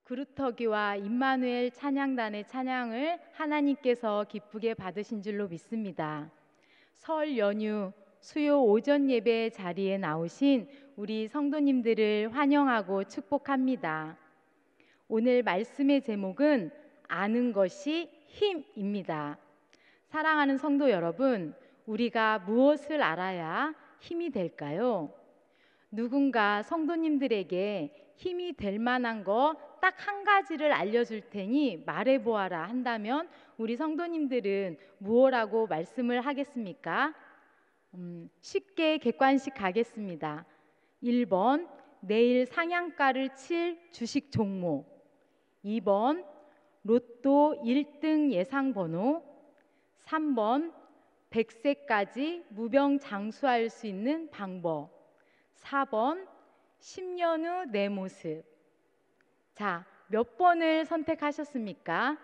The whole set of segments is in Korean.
그루터기와 임마누엘 찬양단의 찬양을 하나님께서 기쁘게 받으신 줄로 믿습니다. 설 연휴 수요 오전 예배 자리에 나오신 우리 성도님들을 환영하고 축복합니다. 오늘 말씀의 제목은 아는 것이 힘입니다. 사랑하는 성도 여러분, 우리가 무엇을 알아야 힘이 될까요? 누군가 성도님들에게 힘이 될 만한 거 딱 한 가지를 알려줄 테니 말해보아라 한다면 우리 성도님들은 무엇라고 말씀을 하겠습니까? 쉽게 객관식 가겠습니다. 1번 내일 상한가를 칠 주식 종목, 2번 로또 1등 예상 번호, 3번 100세까지 무병장수할 수 있는 방법, 4번 10년 후 내 모습. 자, 몇 번을 선택하셨습니까?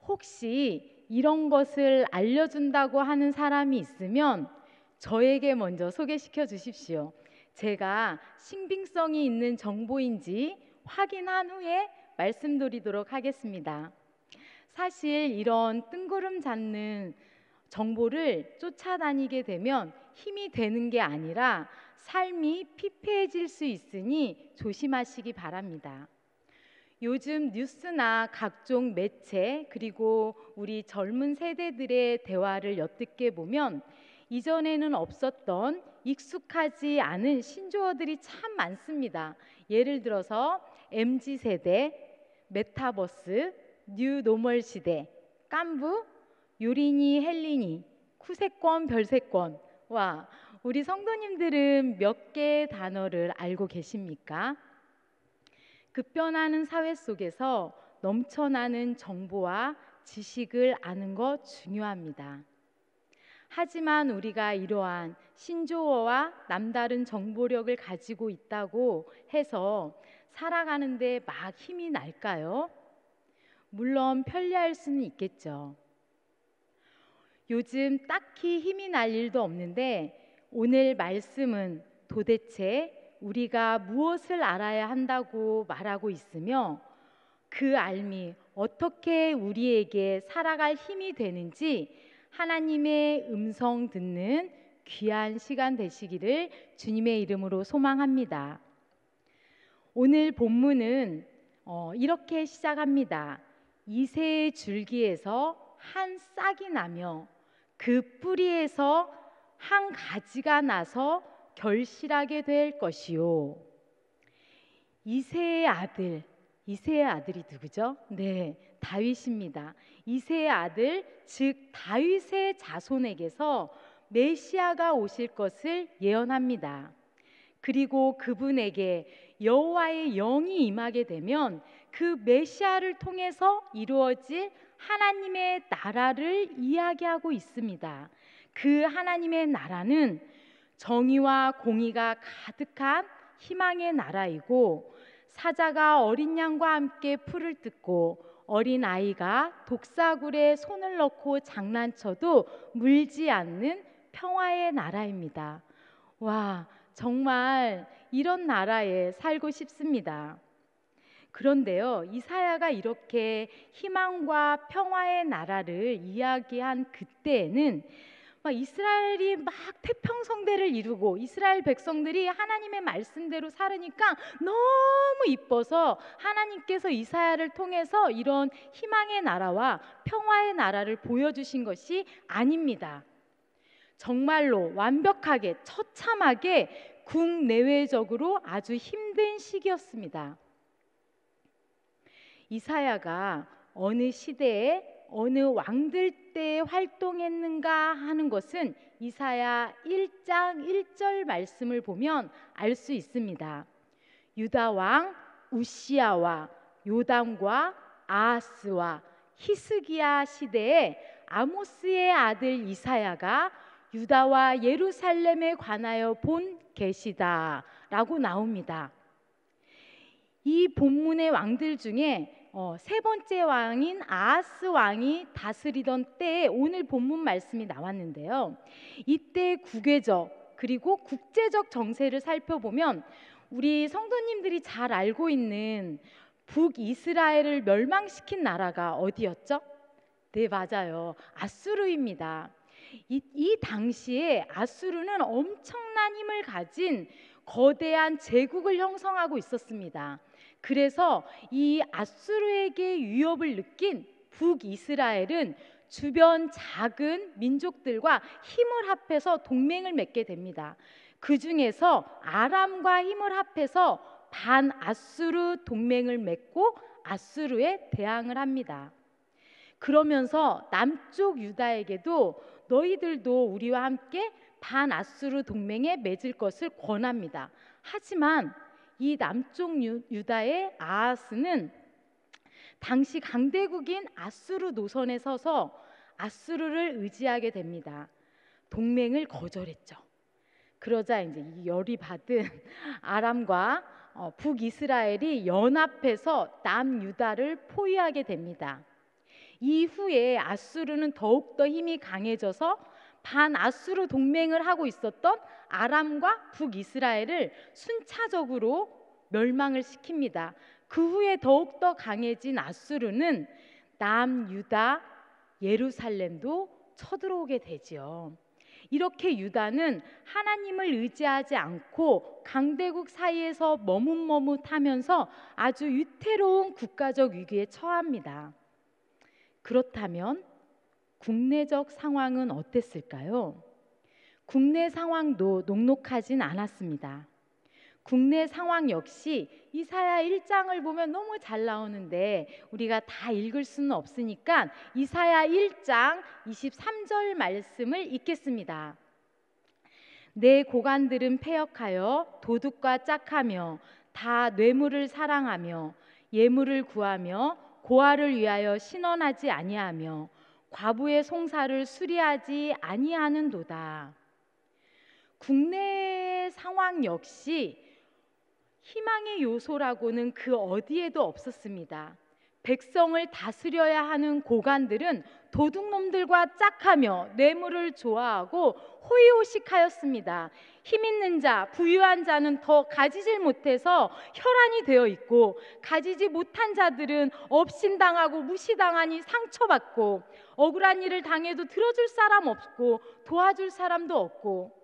혹시 이런 것을 알려준다고 하는 사람이 있으면 저에게 먼저 소개시켜 주십시오. 제가 신빙성이 있는 정보인지 확인한 후에 말씀드리도록 하겠습니다. 사실 이런 뜬구름 잡는 정보를 쫓아다니게 되면 힘이 되는 게 아니라 삶이 피폐해질 수 있으니 조심하시기 바랍니다. 요즘 뉴스나 각종 매체 그리고 우리 젊은 세대들의 대화를 엿듣게 보면 이전에는 없었던 익숙하지 않은 신조어들이 참 많습니다. 예를 들어서 MZ세대, 메타버스, 뉴노멀 시대, 깐부, 요린이, 헬린이, 쿠세권, 별세권. 와, 우리 성도님들은 몇 개의 단어를 알고 계십니까? 급변하는 사회 속에서 넘쳐나는 정보와 지식을 아는 것 중요합니다. 하지만 우리가 이러한 신조어와 남다른 정보력을 가지고 있다고 해서 살아가는데 막 힘이 날까요? 물론 편리할 수는 있겠죠. 요즘 딱히 힘이 날 일도 없는데 오늘 말씀은 도대체 우리가 무엇을 알아야 한다고 말하고 있으며 그 알미 어떻게 우리에게 살아갈 힘이 되는지 하나님의 음성 듣는 귀한 시간 되시기를 주님의 이름으로 소망합니다. 오늘 본문은 이렇게 시작합니다. 이새의 줄기에서 한 싹이 나며 그 뿌리에서 한 가지가 나서 결실하게 될 것이요. 이새의 아들, 이새의 아들이 누구죠? 네, 다윗입니다. 이새의 아들, 즉 다윗의 자손에게서 메시아가 오실 것을 예언합니다. 그리고 그분에게 여호와의 영이 임하게 되면 그 메시아를 통해서 이루어질 하나님의 나라를 이야기하고 있습니다. 그 하나님의 나라는 정의와 공의가 가득한 희망의 나라이고 사자가 어린 양과 함께 풀을 뜯고 어린 아이가 독사굴에 손을 넣고 장난쳐도 물지 않는 평화의 나라입니다. 와, 정말 이런 나라에 살고 싶습니다. 그런데요, 이사야가 이렇게 희망과 평화의 나라를 이야기한 그때에는 이스라엘이 막 태평성대를 이루고 이스라엘 백성들이 하나님의 말씀대로 살으니까 너무 이뻐서 하나님께서 이사야를 통해서 이런 희망의 나라와 평화의 나라를 보여주신 것이 아닙니다. 정말로 완벽하게 처참하게 국내외적으로 아주 힘든 시기였습니다. 이사야가 어느 시대에 어느 왕들 때 활동했는가 하는 것은 이사야 1장 1절 말씀을 보면 알 수 있습니다. 유다 왕 우시야와 요담과 아하스와 히스기야 시대에 아모스의 아들 이사야가 유다와 예루살렘에 관하여 본 계시다라고 나옵니다. 이 본문의 왕들 중에 세 번째 왕인 아하스 왕이 다스리던 때에 오늘 본문 말씀이 나왔는데요. 이때 국외적 그리고 국제적 정세를 살펴보면 우리 성도님들이 잘 알고 있는 북이스라엘을 멸망시킨 나라가 어디였죠? 네, 맞아요. 아수르입니다. 이 당시에 아수르는 엄청난 힘을 가진 거대한 제국을 형성하고 있었습니다. 그래서 이 아수르에게 위협을 느낀 북이스라엘은 주변 작은 민족들과 힘을 합해서 동맹을 맺게 됩니다. 그 중에서 아람과 힘을 합해서 반아수르 동맹을 맺고 아수르에 대항을 합니다. 그러면서 남쪽 유다에게도 너희들도 우리와 함께 반아수르 동맹에 맺을 것을 권합니다. 하지만 이 남쪽 유다의 아하스는 당시 강대국인 아수르 노선에 서서 아수르를 의지하게 됩니다. 동맹을 거절했죠. 그러자 이제 이 열이 받은 아람과 북이스라엘이 연합해서 남유다를 포위하게 됩니다. 이후에 아수르는 더욱더 힘이 강해져서 반아수르 동맹을 하고 있었던 아람과 북이스라엘을 순차적으로 멸망을 시킵니다. 그 후에 더욱더 강해진 아수르는 남유다 예루살렘도 쳐들어오게 되지요. 이렇게 유다는 하나님을 의지하지 않고 강대국 사이에서 머뭇머뭇하면서 아주 위태로운 국가적 위기에 처합니다. 그렇다면 국내적 상황은 어땠을까요? 국내 상황도 녹록하진 않았습니다. 국내 상황 역시 이사야 1장을 보면 너무 잘 나오는데 우리가 다 읽을 수는 없으니까 이사야 1장 23절 말씀을 읽겠습니다. 내 고관들은 패역하여 도둑과 짝하며 다 뇌물을 사랑하며 예물을 구하며 고아를 위하여 신원하지 아니하며 과부의 송사를 수리하지 아니하는도다. 국내 상황 역시 희망의 요소라고는 그 어디에도 없었습니다. 백성을 다스려야 하는 고관들은 도둑놈들과 짝하며 뇌물을 좋아하고 호의호식하였습니다. 힘 있는 자, 부유한 자는 더 가지질 못해서 혈안이 되어 있고 가지지 못한 자들은 업신당하고 무시당하니 상처받고 억울한 일을 당해도 들어줄 사람 없고 도와줄 사람도 없고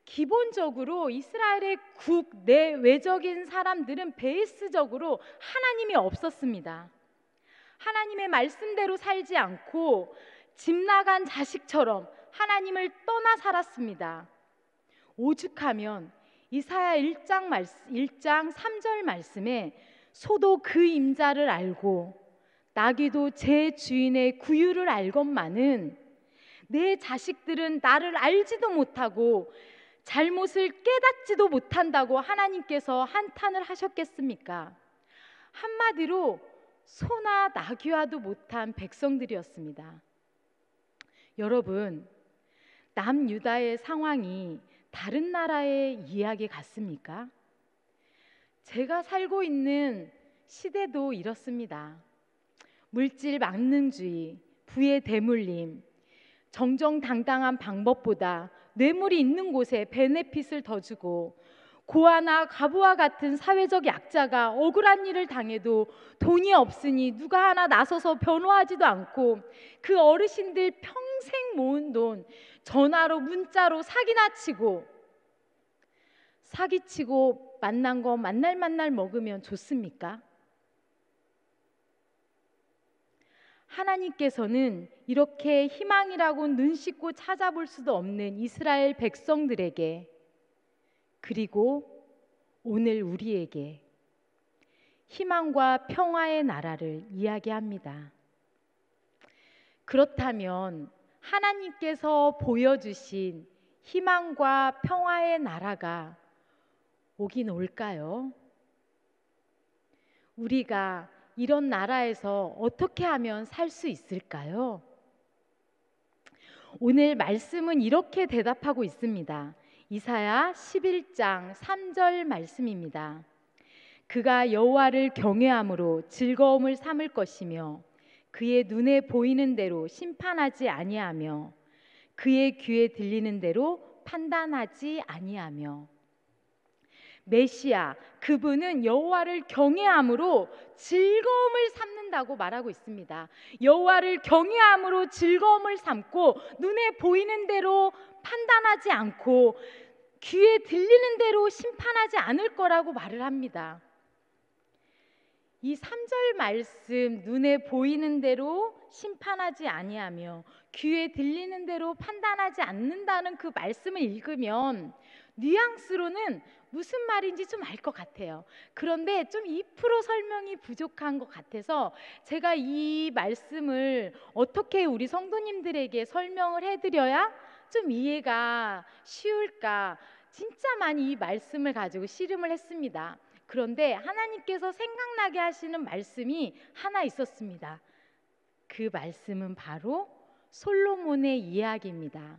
기본적으로 이스라엘의 국내외적인 사람들은 베이스적으로 하나님이 없었습니다. 하나님의 말씀대로 살지 않고 집 나간 자식처럼 하나님을 떠나 살았습니다. 오죽하면 이사야 1장 3절 말씀에 소도 그 임자를 알고 나귀도 제 주인의 구유를 알건만은 내 자식들은 나를 알지도 못하고 잘못을 깨닫지도 못한다고 하나님께서 한탄을 하셨겠습니까? 한마디로 소나 나귀와도 못한 백성들이었습니다. 여러분, 남유다의 상황이 다른 나라의 이야기 같습니까? 제가 살고 있는 시대도 이렇습니다. 물질 망능주의, 부의 대물림, 정정당당한 방법보다 뇌물이 있는 곳에 베네핏을 더 주고 고아나 과부와 같은 사회적 약자가 억울한 일을 당해도 돈이 없으니 누가 하나 나서서 변호하지도 않고 그 어르신들 평생 모은 돈 전화로 문자로 사기치고 만난 거 만날 먹으면 좋습니까? 하나님께서는 이렇게 희망이라고 눈 씻고 찾아볼 수도 없는 이스라엘 백성들에게 그리고 오늘 우리에게 희망과 평화의 나라를 이야기합니다. 그렇다면 하나님께서 보여주신 희망과 평화의 나라가 오긴 올까요? 우리가 이런 나라에서 어떻게 하면 살 수 있을까요? 오늘 말씀은 이렇게 대답하고 있습니다. 이사야 11장 3절 말씀입니다. 그가 여호와를 경외함으로 즐거움을 삼을 것이며 그의 눈에 보이는 대로 심판하지 아니하며 그의 귀에 들리는 대로 판단하지 아니하며 메시아, 그분은 여호와를 경외함으로 즐거움을 삼는다고 말하고 있습니다. 여호와를 경외함으로 즐거움을 삼고 눈에 보이는 대로 판단하지 않고 귀에 들리는 대로 심판하지 않을 거라고 말을 합니다. 이 3절 말씀, 눈에 보이는 대로 심판하지 아니하며 귀에 들리는 대로 판단하지 않는다는 그 말씀을 읽으면 뉘앙스로는 무슨 말인지 좀 알 것 같아요. 그런데 좀 2% 설명이 부족한 것 같아서 제가 이 말씀을 어떻게 우리 성도님들에게 설명을 해드려야 좀 이해가 쉬울까, 진짜 많이 이 말씀을 가지고 씨름을 했습니다. 그런데 하나님께서 생각나게 하시는 말씀이 하나 있었습니다. 그 말씀은 바로 솔로몬의 이야기입니다.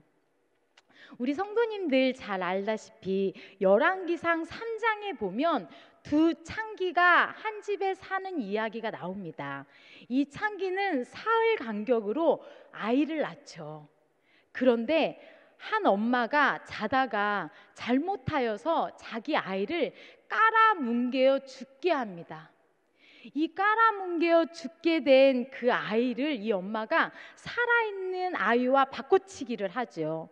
우리 성도님들 잘 알다시피 열왕기상 3장에 보면 두 창기가 한 집에 사는 이야기가 나옵니다. 이 창기는 사흘 간격으로 아이를 낳죠. 그런데 한 엄마가 자다가 잘못하여서 자기 아이를 깔아뭉개어 죽게 합니다. 이 깔아뭉개어 죽게 된 그 아이를 이 엄마가 살아있는 아이와 바꿔치기를 하죠.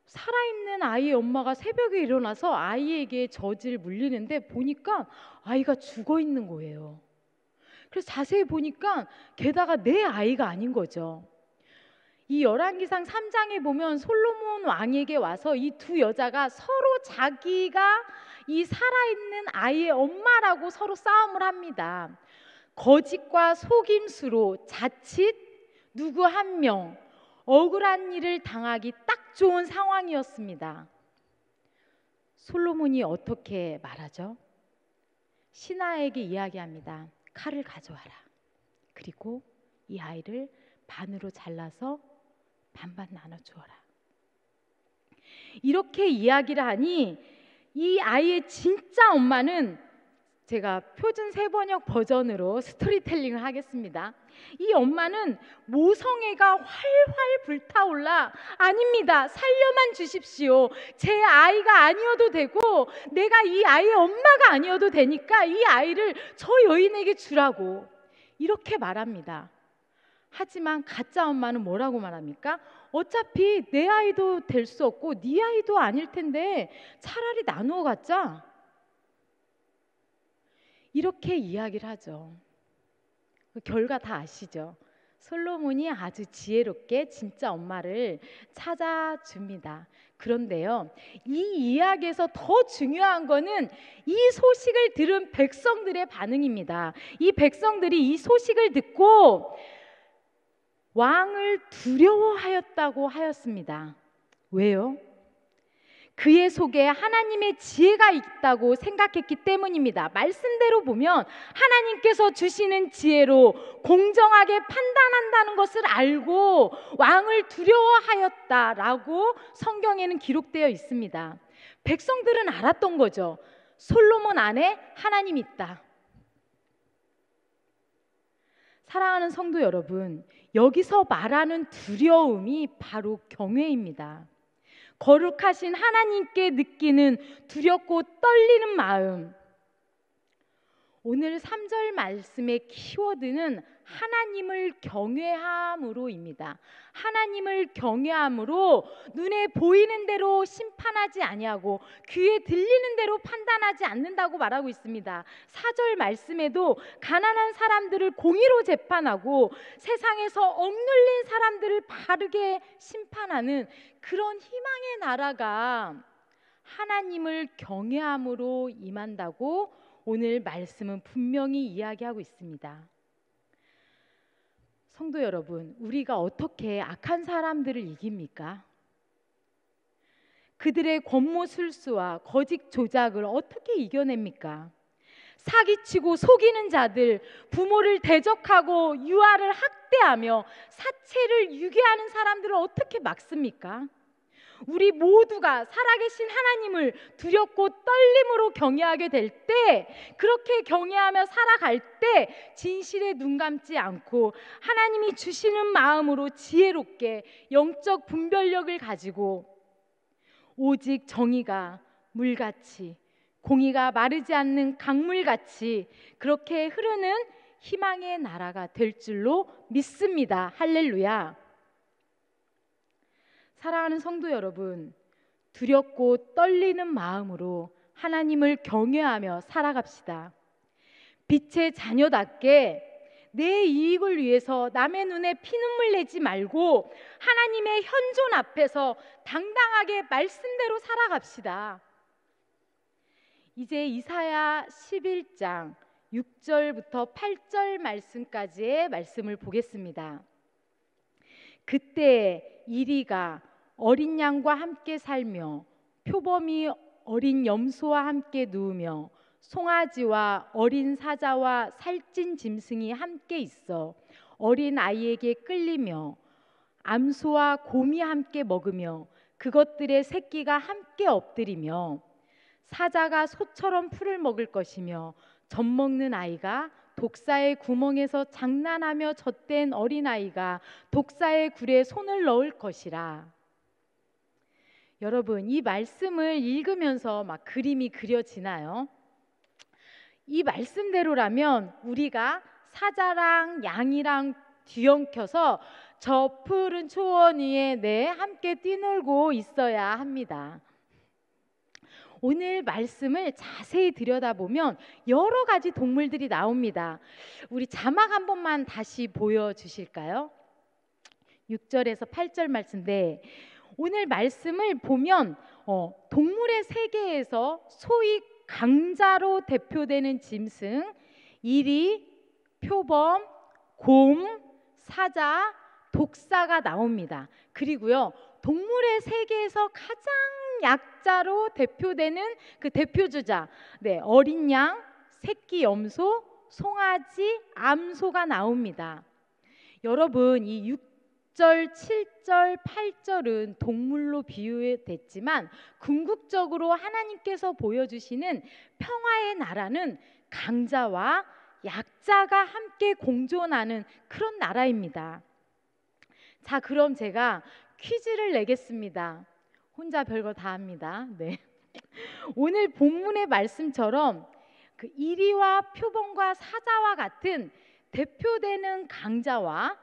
살아있는 아이의 엄마가 새벽에 일어나서 아이에게 젖을 물리는데 보니까 아이가 죽어 있는 거예요. 그래서 자세히 보니까 게다가 내 아이가 아닌 거죠. 이 열왕기상 3장에 보면 솔로몬 왕에게 와서 이 두 여자가 서로 자기가 이 살아있는 아이의 엄마라고 서로 싸움을 합니다. 거짓과 속임수로 자칫 누구 한 명 억울한 일을 당하기 딱 좋은 상황이었습니다. 솔로몬이 어떻게 말하죠? 신하에게 이야기합니다. 칼을 가져와라. 그리고 이 아이를 반으로 잘라서 반반 나눠주어라. 이렇게 이야기를 하니 이 아이의 진짜 엄마는, 제가 표준 세번역 버전으로 스토리텔링을 하겠습니다. 이 엄마는 모성애가 활활 불타올라, 아닙니다, 살려만 주십시오. 제 아이가 아니어도 되고 내가 이 아이의 엄마가 아니어도 되니까 이 아이를 저 여인에게 주라고 이렇게 말합니다. 하지만 가짜 엄마는 뭐라고 말합니까? 어차피 내 아이도 될 수 없고 네 아이도 아닐 텐데 차라리 나누어 갖자, 이렇게 이야기를 하죠. 그 결과 다 아시죠? 솔로몬이 아주 지혜롭게 진짜 엄마를 찾아줍니다. 그런데요, 이 이야기에서 더 중요한 거는 이 소식을 들은 백성들의 반응입니다. 이 백성들이 이 소식을 듣고 왕을 두려워하였다고 하였습니다. 왜요? 그의 속에 하나님의 지혜가 있다고 생각했기 때문입니다. 말씀대로 보면 하나님께서 주시는 지혜로 공정하게 판단한다는 것을 알고 왕을 두려워하였다라고 성경에는 기록되어 있습니다. 백성들은 알았던 거죠. 솔로몬 안에 하나님이 있다. 사랑하는 성도 여러분, 여기서 말하는 두려움이 바로 경외입니다. 거룩하신 하나님께 느끼는 두렵고 떨리는 마음. 오늘 3절 말씀의 키워드는 하나님을 경외함으로입니다. 하나님을 경외함으로 눈에 보이는 대로 심판하지 아니하고 귀에 들리는 대로 판단하지 않는다고 말하고 있습니다. 4절 말씀에도 가난한 사람들을 공의로 재판하고 세상에서 억눌린 사람들을 바르게 심판하는 그런 희망의 나라가 하나님을 경외함으로 임한다고 오늘 말씀은 분명히 이야기하고 있습니다. 성도 여러분, 우리가 어떻게 악한 사람들을 이깁니까? 그들의 권모술수와 거짓 조작을 어떻게 이겨냅니까? 사기치고 속이는 자들, 부모를 대적하고 유아를 학대하며 사체를 유괴하는 사람들을 어떻게 막습니까? 우리 모두가 살아계신 하나님을 두렵고 떨림으로 경외하게 될 때, 그렇게 경외하며 살아갈 때 진실에 눈 감지 않고 하나님이 주시는 마음으로 지혜롭게 영적 분별력을 가지고 오직 정의가 물같이, 공의가 마르지 않는 강물같이 그렇게 흐르는 희망의 나라가 될 줄로 믿습니다. 할렐루야. 사랑하는 성도 여러분, 두렵고 떨리는 마음으로 하나님을 경외하며 살아갑시다. 빛의 자녀답게 내 이익을 위해서 남의 눈에 피눈물 내지 말고 하나님의 현존 앞에서 당당하게 말씀대로 살아갑시다. 이제 이사야 11장 6절부터 8절 말씀까지의 말씀을 보겠습니다. 그때 이리가 어린 양과 함께 살며 표범이 어린 염소와 함께 누우며 송아지와 어린 사자와 살찐 짐승이 함께 있어 어린 아이에게 끌리며 암소와 곰이 함께 먹으며 그것들의 새끼가 함께 엎드리며 사자가 소처럼 풀을 먹을 것이며 젖 먹는 아이가 독사의 구멍에서 장난하며 젖된 어린아이가 독사의 굴에 손을 넣을 것이라. 여러분, 이 말씀을 읽으면서 막 그림이 그려지나요? 이 말씀대로라면 우리가 사자랑 양이랑 뒤엉켜서 저 푸른 초원 위에 함께 뛰놀고 있어야 합니다. 오늘 말씀을 자세히 들여다보면 여러 가지 동물들이 나옵니다. 우리 자막 한 번만 다시 보여주실까요? 6절에서 8절 말씀인데 오늘 말씀을 보면 동물의 세계에서 소위 강자로 대표되는 짐승, 이리, 표범, 곰, 사자, 독사가 나옵니다. 그리고요, 동물의 세계에서 가장 약자로 대표되는 그 대표주자, 어린 양, 새끼 염소, 송아지, 암소가 나옵니다. 여러분, 이 6절, 7절, 8절은 동물로 비유됐지만 궁극적으로 하나님께서 보여주시는 평화의 나라는 강자와 약자가 함께 공존하는 그런 나라입니다. 자, 그럼 제가 퀴즈를 내겠습니다. 혼자 별거 다 합니다. 오늘 본문의 말씀처럼 그 이리와 표범과 사자와 같은 대표되는 강자와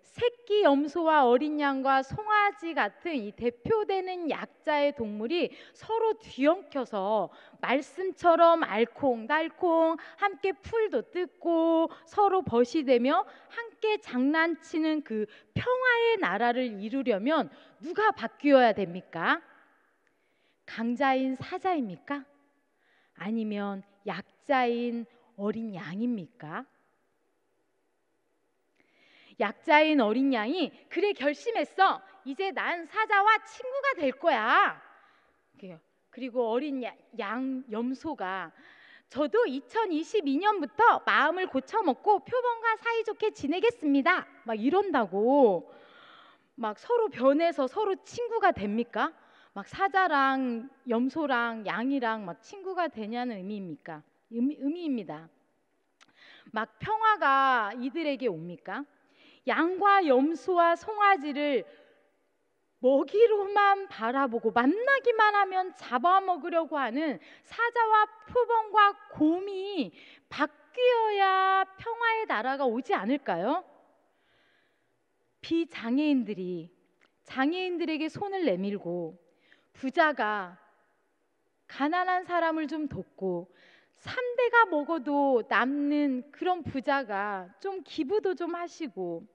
새끼 염소와 어린 양과 송아지 같은 이 대표되는 약자의 동물이 서로 뒤엉켜서 말씀처럼 알콩달콩 함께 풀도 뜯고 서로 벗이 되며 함께 장난치는 그 평화의 나라를 이루려면 누가 바뀌어야 됩니까? 강자인 사자입니까? 아니면 약자인 어린 양입니까? 약자인 어린 양이 그래 결심했어. 이제 난 사자와 친구가 될 거야. 그리고 어린 양 염소가 저도 2022년부터 마음을 고쳐먹고 표범과 사이좋게 지내겠습니다. 막 이런다고 막 서로 변해서 서로 친구가 됩니까? 막 사자랑 염소랑 양이랑 막 친구가 되냐는 의미입니까? 의미입니다. 막 평화가 이들에게 옵니까? 양과 염소와 송아지를 먹이로만 바라보고 만나기만 하면 잡아먹으려고 하는 사자와 표범과 곰이 바뀌어야 평화의 나라가 오지 않을까요? 장애인들에게 손을 내밀고 부자가 가난한 사람을 좀 돕고 3대가 먹어도 남는 그런 부자가 좀 기부도 좀 하시고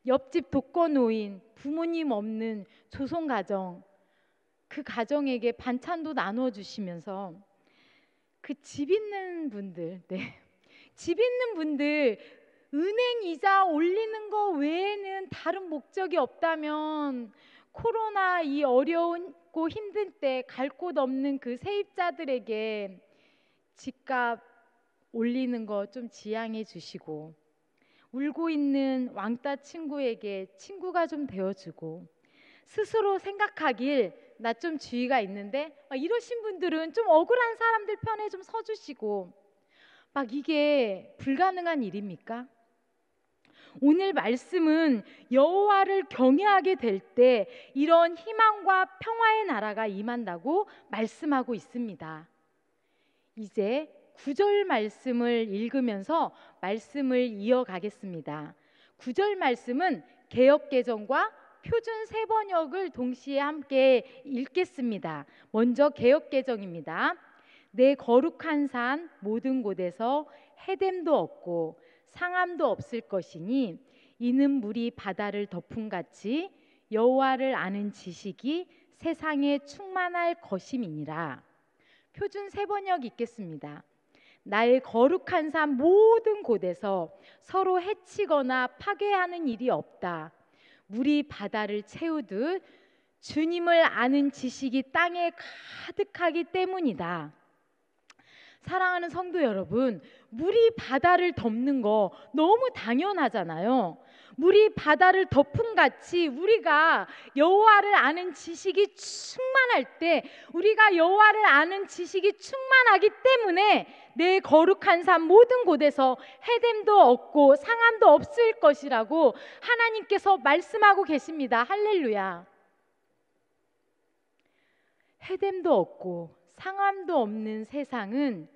옆집 독거노인, 부모님 없는 조손가정, 그 가정에게 반찬도 나눠주시면서 그 집 있는 분들, 집 있는 분들 은행 이자 올리는 거 외에는 다른 목적이 없다면 코로나 이 어려운고 힘든 때 갈 곳 없는 그 세입자들에게 집값 올리는 거 좀 지양해 주시고 울고 있는 왕따 친구에게 친구가 좀 되어주고 스스로 생각하길 나 좀 주의가 있는데 이러신 분들은 좀 억울한 사람들 편에 좀 서주시고 막 이게 불가능한 일입니까? 오늘 말씀은 여호와를 경외하게 될 때 이런 희망과 평화의 나라가 임한다고 말씀하고 있습니다. 이제 9절 말씀을 읽으면서 말씀을 이어가겠습니다. 9절 말씀은 개역개정과 표준 세번역을 동시에 함께 읽겠습니다. 먼저 개역개정입니다. 내 거룩한 산 모든 곳에서 해됨도 없고 상함도 없을 것이니 이는 물이 바다를 덮음같이 여호와를 아는 지식이 세상에 충만할 것임이니라. 표준 세번역 읽겠습니다. 나의 거룩한 산 모든 곳에서 서로 해치거나 파괴하는 일이 없다. 물이 바다를 채우듯 주님을 아는 지식이 땅에 가득하기 때문이다. 사랑하는 성도 여러분, 물이 바다를 덮는 거 너무 당연하잖아요. 물이 바다를 덮음같이 우리가 여호와를 아는 지식이 충만할 때, 우리가 여호와를 아는 지식이 충만하기 때문에 내 거룩한 산 모든 곳에서 해됨도 없고 상함도 없을 것이라고 하나님께서 말씀하고 계십니다. 할렐루야. 해됨도 없고 상함도 없는 세상은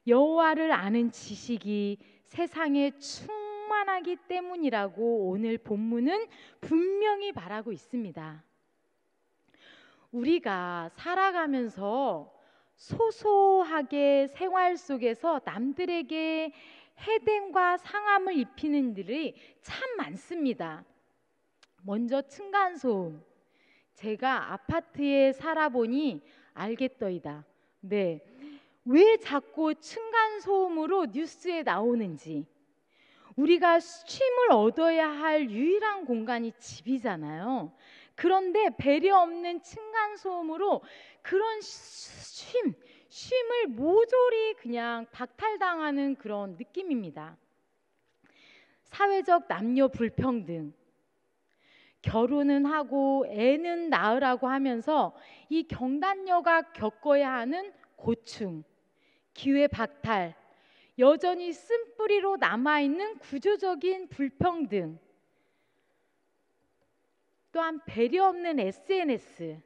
여호와를 아는 지식이 세상에 충만하기 때문이라고 오늘 본문은 분명히 말하고 있습니다. 우리가 살아가면서 소소하게 생활 속에서 남들에게 해됨과 상함을 입히는 일이 참 많습니다. 먼저 층간소음. 제가 아파트에 살아보니 알겠더이다. 네, 왜 자꾸 층간소음으로 뉴스에 나오는지. 우리가 쉼을 얻어야 할 유일한 공간이 집이잖아요. 그런데 배려 없는 층간소음으로 그런 쉼을 모조리 그냥 박탈당하는 그런 느낌입니다. 사회적 남녀 불평등, 결혼은 하고 애는 낳으라고 하면서 이 경단녀가 겪어야 하는 고충, 기회 박탈, 여전히 쓴뿌리로 남아있는 구조적인 불평등, 또한 배려 없는 SNS.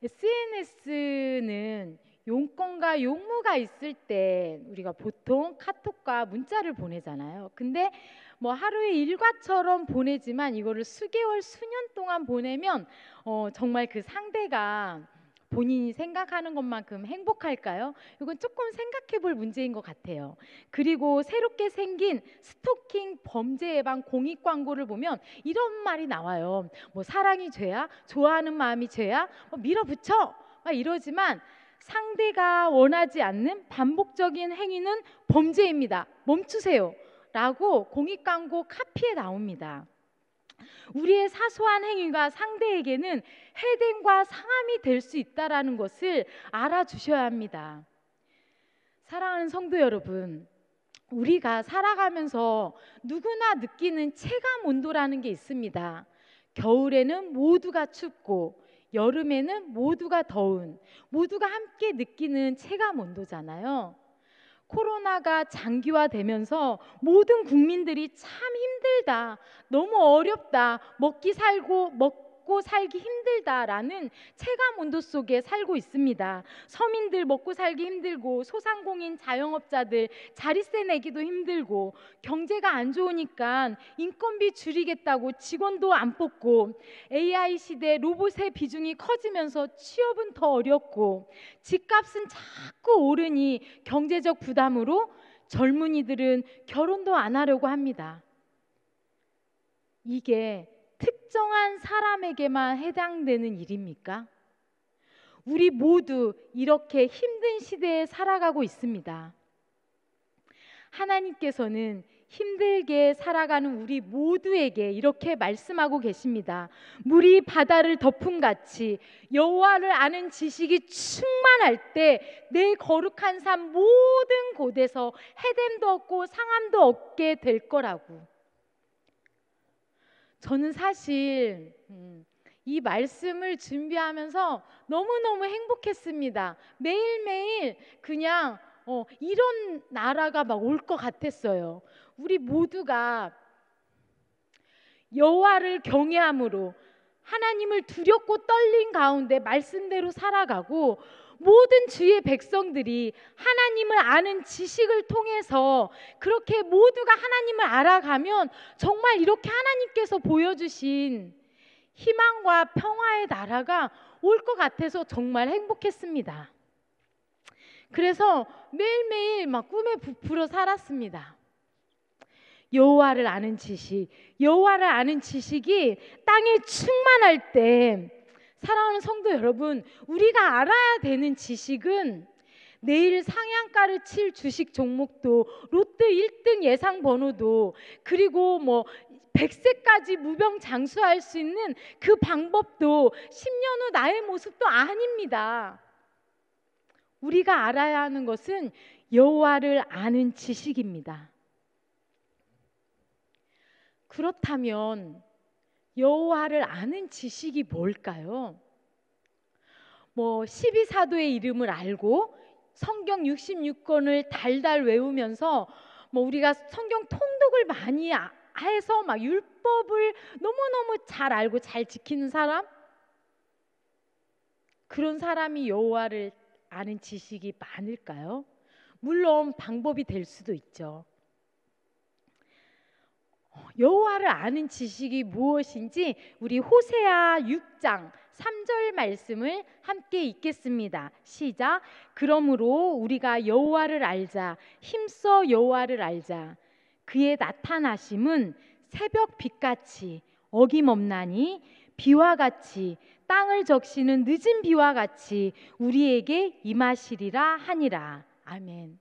SNS는 용건과 용무가 있을 때 우리가 보통 카톡과 문자를 보내잖아요. 근데 뭐 하루에 일과처럼 보내지만 이거를 수개월, 수년 동안 보내면 정말 그 상대가 본인이 생각하는 것만큼 행복할까요? 이건 조금 생각해 볼 문제인 것 같아요. 그리고 새롭게 생긴 스토킹 범죄 예방 공익 광고를 보면 이런 말이 나와요. 뭐 사랑이 죄야? 좋아하는 마음이 죄야? 밀어붙여! 막 이러지만 상대가 원하지 않는 반복적인 행위는 범죄입니다. 멈추세요. 라고 공익 광고 카피에 나옵니다. 우리의 사소한 행위가 상대에게는 해됨과 상함이 될 수 있다는 것을 알아주셔야 합니다. 사랑하는 성도 여러분, 우리가 살아가면서 누구나 느끼는 체감 온도라는 게 있습니다. 겨울에는 모두가 춥고 여름에는 모두가 더운, 모두가 함께 느끼는 체감 온도잖아요. 코로나가 장기화되면서 모든 국민들이 참 힘들다, 너무 어렵다, 먹고 살기 힘들다라는 체감 온도 속에 살고 있습니다. 서민들 먹고 살기 힘들고, 소상공인 자영업자들 자릿세 내기도 힘들고, 경제가 안 좋으니까 인건비 줄이겠다고 직원도 안 뽑고, AI 시대 로봇의 비중이 커지면서 취업은 더 어렵고, 집값은 자꾸 오르니 경제적 부담으로 젊은이들은 결혼도 안 하려고 합니다. 이게 특정한 사람에게만 해당되는 일입니까? 우리 모두 이렇게 힘든 시대에 살아가고 있습니다. 하나님께서는 힘들게 살아가는 우리 모두에게 이렇게 말씀하고 계십니다. 물이 바다를 덮음같이 여호와를 아는 지식이 충만할 때 내 거룩한 산 모든 곳에서 해됨도 없고 상함도 없게 될 거라고. 저는 사실 이 말씀을 준비하면서 너무너무 행복했습니다. 매일매일 그냥 이런 나라가 막 올 것 같았어요. 우리 모두가 여호와를 경외함으로 하나님을 두렵고 떨린 가운데 말씀대로 살아가고, 모든 주의 백성들이 하나님을 아는 지식을 통해서 그렇게 모두가 하나님을 알아가면 정말 이렇게 하나님께서 보여주신 희망과 평화의 나라가 올 것 같아서 정말 행복했습니다. 그래서 매일매일 막 꿈에 부풀어 살았습니다. 여호와를 아는 지식, 여호와를 아는 지식이 땅에 충만할 때, 사랑하는 성도 여러분, 우리가 알아야 되는 지식은 내일 상한가를 칠 주식 종목도, 로또 1등 예상 번호도, 그리고 뭐 100세까지 무병장수할 수 있는 그 방법도, 10년 후 나의 모습도 아닙니다. 우리가 알아야 하는 것은 여호와를 아는 지식입니다. 그렇다면 여호와를 아는 지식이 뭘까요? 12사도의 이름을 알고 성경 66권을 달달 외우면서 우리가 성경 통독을 많이 해서 막 율법을 너무너무 잘 알고 잘 지키는 사람? 그런 사람이 여호와를 아는 지식이 많을까요? 물론 방법이 될 수도 있죠. 여호와를 아는 지식이 무엇인지 우리 호세아 6장 3절 말씀을 함께 읽겠습니다. 시작. 그러므로 우리가 여호와를 알자, 힘써 여호와를 알자. 그의 나타나심은 새벽 빛같이 어김없나니 비와 같이 땅을 적시는 늦은 비와 같이 우리에게 임하시리라 하니라. 아멘.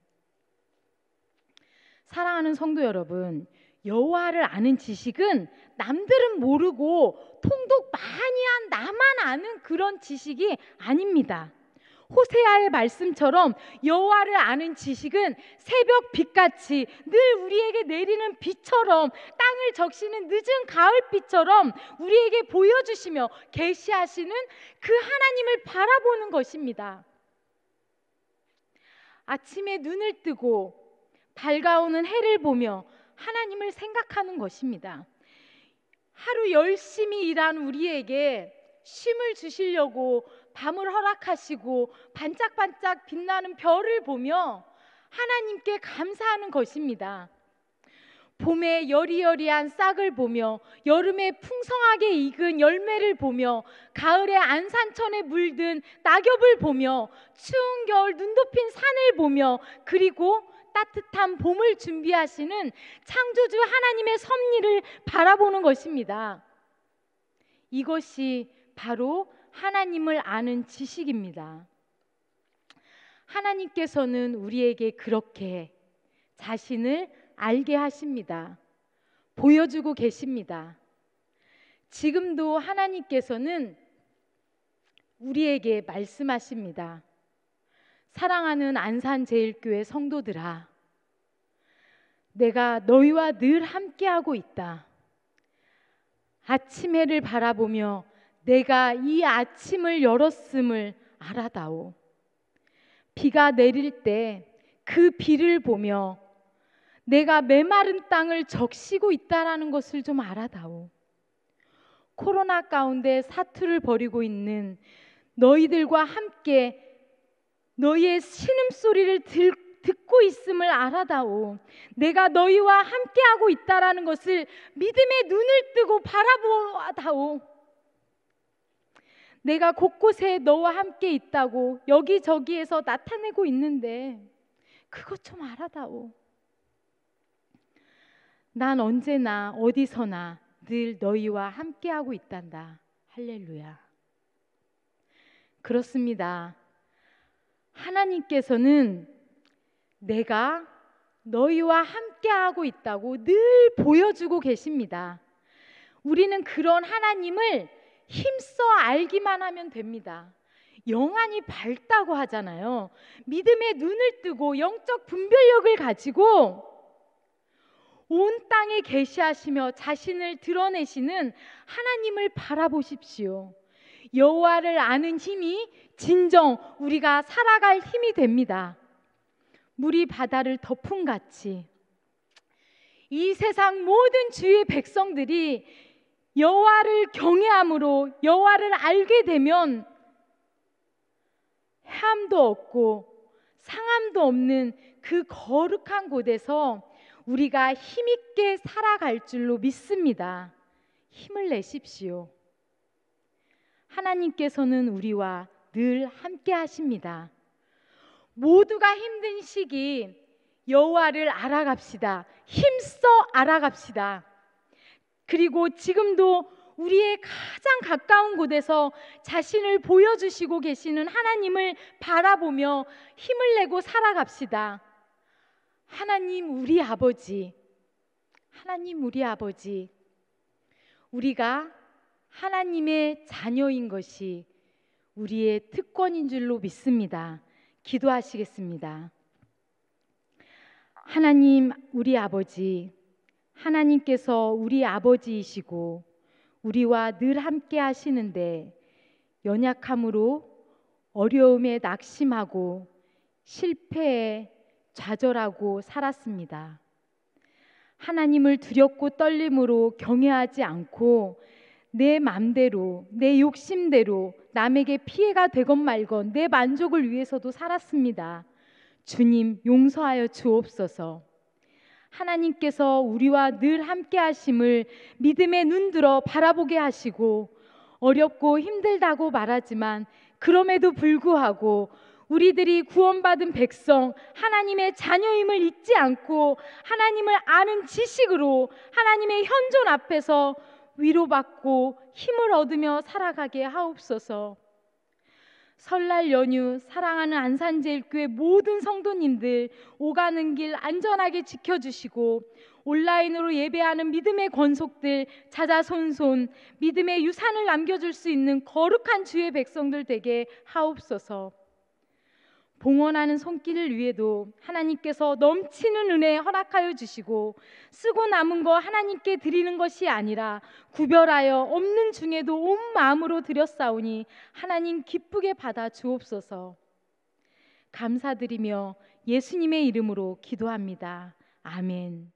사랑하는 성도 여러분, 여호와를 아는 지식은 남들은 모르고 통독 많이 한 나만 아는 그런 지식이 아닙니다. 호세아의 말씀처럼 여호와를 아는 지식은 새벽 빛같이 늘 우리에게 내리는 비처럼, 땅을 적시는 늦은 가을빛처럼 우리에게 보여주시며 계시하시는 그 하나님을 바라보는 것입니다. 아침에 눈을 뜨고 밝아오는 해를 보며 하나님을 생각하는 것입니다. 하루 열심히 일한 우리에게 쉼을 주시려고 밤을 허락하시고 반짝반짝 빛나는 별을 보며 하나님께 감사하는 것입니다. 봄에 여리여리한 싹을 보며, 여름에 풍성하게 익은 열매를 보며, 가을에 안산천에 물든 낙엽을 보며, 추운 겨울 눈 덮인 산을 보며, 그리고 따뜻한 봄을 준비하시는 창조주 하나님의 섭리를 바라보는 것입니다. 이것이 바로 하나님을 아는 지식입니다. 하나님께서는 우리에게 그렇게 자신을 알게 하십니다. 보여주고 계십니다. 지금도 하나님께서는 우리에게 말씀하십니다. 사랑하는 안산제일교회 성도들아, 내가 너희와 늘 함께하고 있다. 아침 해를 바라보며 내가 이 아침을 열었음을 알아다오. 비가 내릴 때 그 비를 보며 내가 메마른 땅을 적시고 있다라는 것을 좀 알아다오. 코로나 가운데 사투를 벌이고 있는 너희들과 함께 너희의 신음소리를 듣고 있음을 알아다오. 내가 너희와 함께하고 있다라는 것을 믿음의 눈을 뜨고 바라보아다오. 내가 곳곳에 너와 함께 있다고 여기저기에서 나타내고 있는데 그것 좀 알아다오. 난 언제나 어디서나 늘 너희와 함께하고 있단다. 할렐루야. 그렇습니다. 하나님께서는 내가 너희와 함께하고 있다고 늘 보여주고 계십니다. 우리는 그런 하나님을 힘써 알기만 하면 됩니다. 영안이 밝다고 하잖아요. 믿음의 눈을 뜨고 영적 분별력을 가지고 온 땅에 계시하시며 자신을 드러내시는 하나님을 바라보십시오. 여호와를 아는 힘이 진정 우리가 살아갈 힘이 됩니다. 물이 바다를 덮은 같이 이 세상 모든 주의 백성들이 여호와를 경외함으로 여호와를 알게 되면 해함도 없고 상함도 없는 그 거룩한 곳에서 우리가 힘있게 살아갈 줄로 믿습니다. 힘을 내십시오. 하나님께서는 우리와 늘 함께 하십니다. 모두가 힘든 시기 여호와를 알아갑시다. 힘써 알아갑시다. 그리고 지금도 우리의 가장 가까운 곳에서 자신을 보여주시고 계시는 하나님을 바라보며 힘을 내고 살아갑시다. 하나님 우리 아버지, 하나님 우리 아버지, 우리가 하나님의 자녀인 것이 우리의 특권인 줄로 믿습니다. 기도하시겠습니다. 하나님 우리 아버지, 하나님께서 우리 아버지이시고 우리와 늘 함께 하시는데 연약함으로 어려움에 낙심하고 실패에 좌절하고 살았습니다. 하나님을 두렵고 떨림으로 경외하지 않고 내 맘대로 내 욕심대로 남에게 피해가 되건 말건 내 만족을 위해서도 살았습니다. 주님 용서하여 주옵소서. 하나님께서 우리와 늘 함께 하심을 믿음의 눈 들어 바라보게 하시고 어렵고 힘들다고 말하지만 그럼에도 불구하고 우리들이 구원받은 백성 하나님의 자녀임을 잊지 않고 하나님을 아는 지식으로 하나님의 현존 앞에서 위로받고 힘을 얻으며 살아가게 하옵소서. 설날 연휴 사랑하는 안산제일교회 모든 성도님들 오가는 길 안전하게 지켜주시고 온라인으로 예배하는 믿음의 권속들 자자손손 믿음의 유산을 남겨줄 수 있는 거룩한 주의 백성들 되게 하옵소서. 봉헌하는 손길을 위해도 하나님께서 넘치는 은혜 허락하여 주시고 쓰고 남은 거 하나님께 드리는 것이 아니라 구별하여 없는 중에도 온 마음으로 드렸사오니 하나님 기쁘게 받아 주옵소서. 감사드리며 예수님의 이름으로 기도합니다. 아멘.